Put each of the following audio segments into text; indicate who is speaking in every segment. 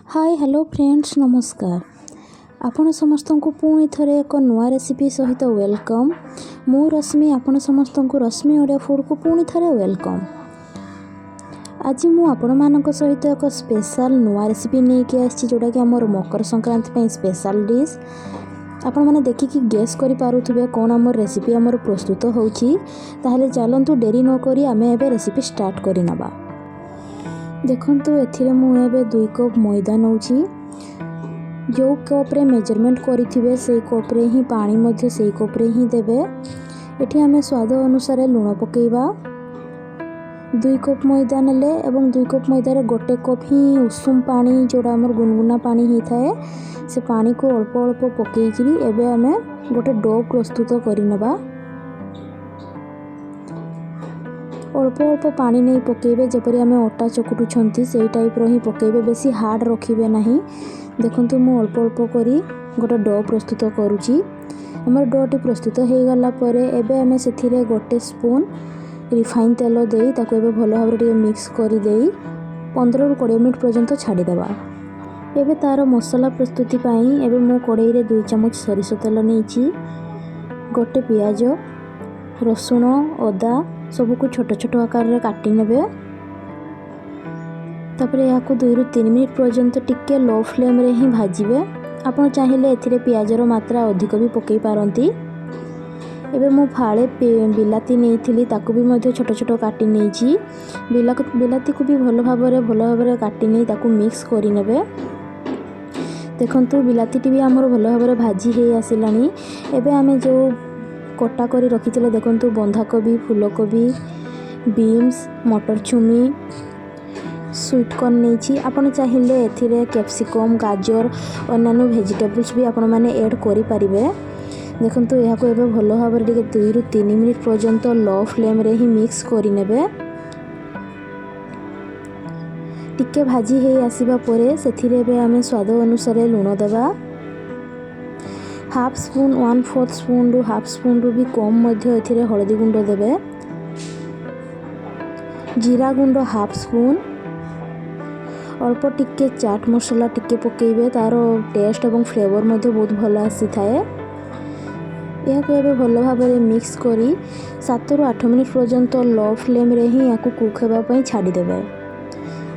Speaker 1: Hi hello friends नमस्कार। आपण समस्त को पुणी थरे एक नुआ रेसिपी सहित वेलकम। मु रश्मि आपण समस्त को रश्मि ओडिया फूड को पुणी थरे वेलकम। आज मु आपण मानक सहित एक स्पेशल नुआ रेसिपी नहीं कि आछि जोटा कि हमर मकर संक्रांति पे स्पेशल डिश। आपण माने देखिकी गेस करि पारुथबे कोन हमर रेसिपी हमर प्रस्तुत होउची। ताहले चलंतु डेरी न करी आमे एबे रेसिपी स्टार्ट करि नबा। देखंतु एथिरे मु एबे 2 कप मैदा नउची। जो कप रे मेजरमेंट करिथिबे सेई कप रे ही पानी मध्ये सेई कप रे ही देबे। एठी आमे स्वाद अनुसार लूण पकेइबा। 2 कप मैदा नेले एवं 2 कप मैदा रे 1 कप ही उषुम पानी जोडा हमर गुनगुना पानी ही थाए से पानी को अल्प अल्प पकेइकरी एबे आमे गोटे डो प्रस्तुत करि नबा। अल्प अल्प पानी नहीं पकेबे जेपरि आमे अटा चकुटुछंती सेई टाइप रो ही पकेबे, बेसी हार्ड रखिबे नाही। देखंतु मु अल्प अल्प करी गोटे डो प्रस्तुत करूची। हमर डोटी प्रस्तुत हे गला परे एबे आमे सेथिरे 1 स्पून रिफाइन तेल देई ताको एबे भलो भाबरे मिक्स करी देई 15 रु 20 मिनिट पर्यंत छाडी देबा। एबे तार मसाला प्रस्तुति पाई एबे मु कड़ाई रे 2 चम्मच सरिष तेल नेइची। 1 पियाज, रसुण, अदा सब को छोट छोट आकार रे काटी नेबे। तापरे याको 2 रु 3 मिनिट पर्यंत टिके लो फ्लेम रे ही भाजीबे। आपण चाहिले एथिरे पियाजर मात्रा अधिक भी पकई पारंती। एबे मु फाळे बिलाती नेइथिली ताको भी मध्ये छोट छोट काटी नेइची। बिलाती को भी भलो भाबरे काटी नै ताको मिक्स करि नेबे। देखंतु बिलाती टी भी हमर भलो भाबरे भाजी हे आसिलानी। एबे आमे जो कटा करी रखिथिले देखंतु बंधाकोबी, फूलकोबी, बीन्स, मटर छुमी, स्वीट कॉर्न नेछि। आपण चाहिले एथिरे कैप्सिकम, गाजर अन्यान्य वेजिटेबल्स भी आपण माने ऐड करि परिबे। देखंतु एहा को एबे भलो भाबरे 2 रु 3 मिनिट पर्यंत लो फ्लेम रे ही मिक्स करि नेबे। टिके भाजी हे आसीबा परे सेथिरे एबे आमे स्वाद अनुसार लूण देबा। हाफ स्पून 1/4 स्पून रु हाफ स्पून रु भी कम मध्ये एथिरे हळदी गुंड देबे। जीरा गुंड हाफ स्पून, अल्प टिके चाट मसाला टिके पकेइबे तार टेस्ट एवं फ्लेवर मध्ये बहुत भलो आसी थाए। या को एबे भलो भाबरे मिक्स करी 7 रु 8 मिनिट पर्यंत लो फ्लेम रे ही याको कुक हेबा पई छाडी देबे।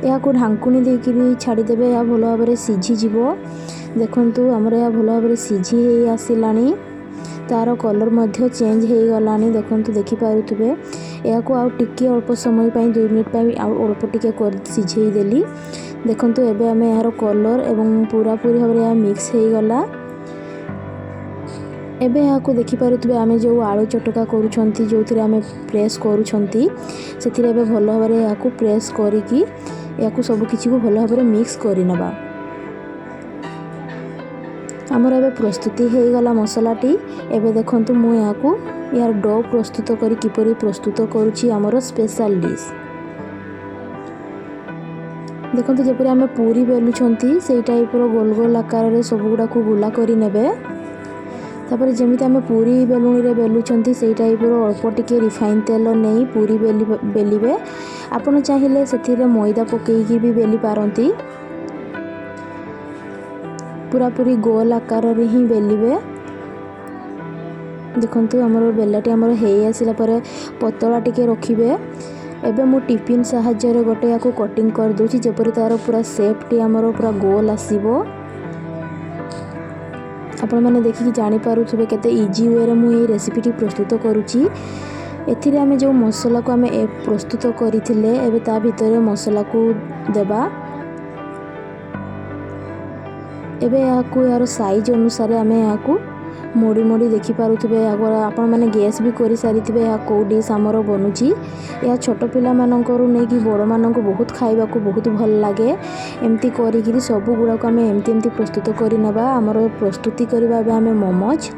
Speaker 1: या को ढांकुनी देकी छाडी देबे। या भलो भाबरे सिझी जिवो। देखंतु हमर या भलो भाबरे सिझी हे आसिलानी। तार कलर मध्ये चेंज हे गलानी। देखंतु देखि पारुथबे या को आ टिके अल्प समय पई 2 मिनिट पई आ अल्प टिके कर सिझेई देली। देखंतु एबे हमें यार कलर एवं पूरा पूरी भाबरे या मिक्स हे गला। एबे या को देखि पारुथबे आमे जो आलू चटका करूछंती जोथिरे आमे प्रेस करूछंती सेथिरे एबे भलो भाबरे या को प्रेस करिकी या को सब किछि को भलो भाबरे मिक्स करि नबा। हमर एबे प्रस्तुति हे गला मसालाटी। एबे देखंतु मु याको यार डो प्रस्तुत करी किपरि प्रस्तुत करूची हमर स्पेशल डिश। देखंतु जेपरि हमें पूरी बेलुछंती सेई टाइप रो गोल गोल आकार रे सब गुडा को गुला करी नेबे। तापर जेमिति हमें पूरी बेलुनी रे बेलुछंती सेई टाइप रो अल्प टिके रिफाइन तेल नै पूरी बेलिबे। आपण चाहिले सेथिरे मैदा पकेई भी बेली पारंती। पूरा पूरी गोल आकार रे ही बेलिबे। देखंतु हमर बेलाटी हमर हे आसिला परे पतला टिके रखिबे। एबे मु टिफिन सहाय्य रे गोटे याको कटिंग कर दोची जेपरि तार पूरा शेप टी हमर पूरा गोल आसीबो। आपण माने देखि जानि पारुथबे केते इजी वे रे मु ए रेसिपी टी प्रस्तुत करूची। एथिरे हमें जो मसाला को हमें प्रस्तुत करिथिले एबे ता भितरे मसाला को देबा। एबे याको यार साइज अनुसार आमे याको मोड़ी मोड़ी देखि पारुथबे। आपण माने गैस भी करि सारिथिबे या को डिश हमरो बनुची। या छोट पिला मानकरू नै कि बड़ मानक बहुत खाइबा को बहुत भल लागे। एमती करी कि सब गुडा को हमें एमती प्रस्तुत करि नबा। हमरो प्रस्तुति करबा बे हमें मोमोज।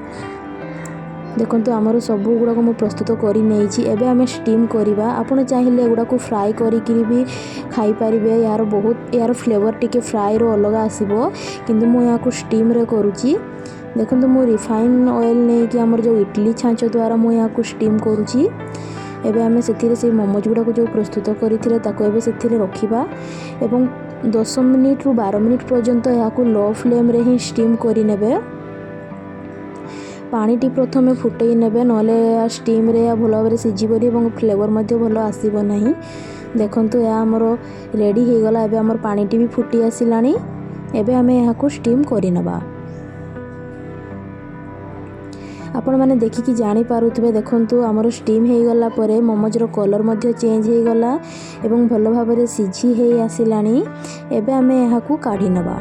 Speaker 1: देखंतु हमरो सब गुडा को मु प्रस्तुत करि नेइची। एबे हमें स्टीम करबा। आपण चाहिले गुडा को फ्राई करी कि भी खाई परिबे। यार बहुत यार फ्लेवर टिके फ्राई रो अलग आसीबो किंतु मु या को स्टीम रे करूची। देखंतु मु रिफाइन ऑयल नै कि हमर जो इडली छांच द्वारा मु या को स्टीम करूची। एबे आमे सेथिरे से मोमोज गुड़ा को जो प्रस्तुत करथिले ताको एबे सेथिरे रखिबा एवं 10 मिनिट रु 12 मिनिट पर्यंत याकू लो फ्लेम रे ही स्टीम करि नेबे। पानी टी प्रथमे फुटई नेबे नले स्टीम रे भल भाव सिझिबनी और फ्लेवर मध्य भल आसीब नहीं। देखंतु या हमर रेडी हो गला। एबे हमर पानी टी भी फुटी आसिलानी। एबे आमे याकू स्टीम करि नेबा। आपण माने देखिकी जानी पारुथबे। देखंतु हमर स्टीम हो गला परे मोमोज रो कलर मध्य चेंज हो गला एवं भल भाव सिझी हो आसिलानी। एबे आमे याकू काढी नेबा।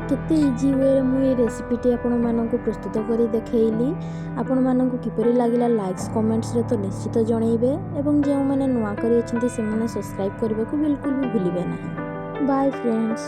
Speaker 1: केते इजी वे रे मु ये रेसिपीटी आपण मानकु प्रस्तुत करी देखैली। आपण मानकु किपरि लागिला लाइक्स कमेंट्स रे तो निश्चित जणैबे एवं जे माने नुवा करी अछंती से माने सब्सक्राइब करबे को बिल्कुल भी भूलिबे नाही। Bye friends.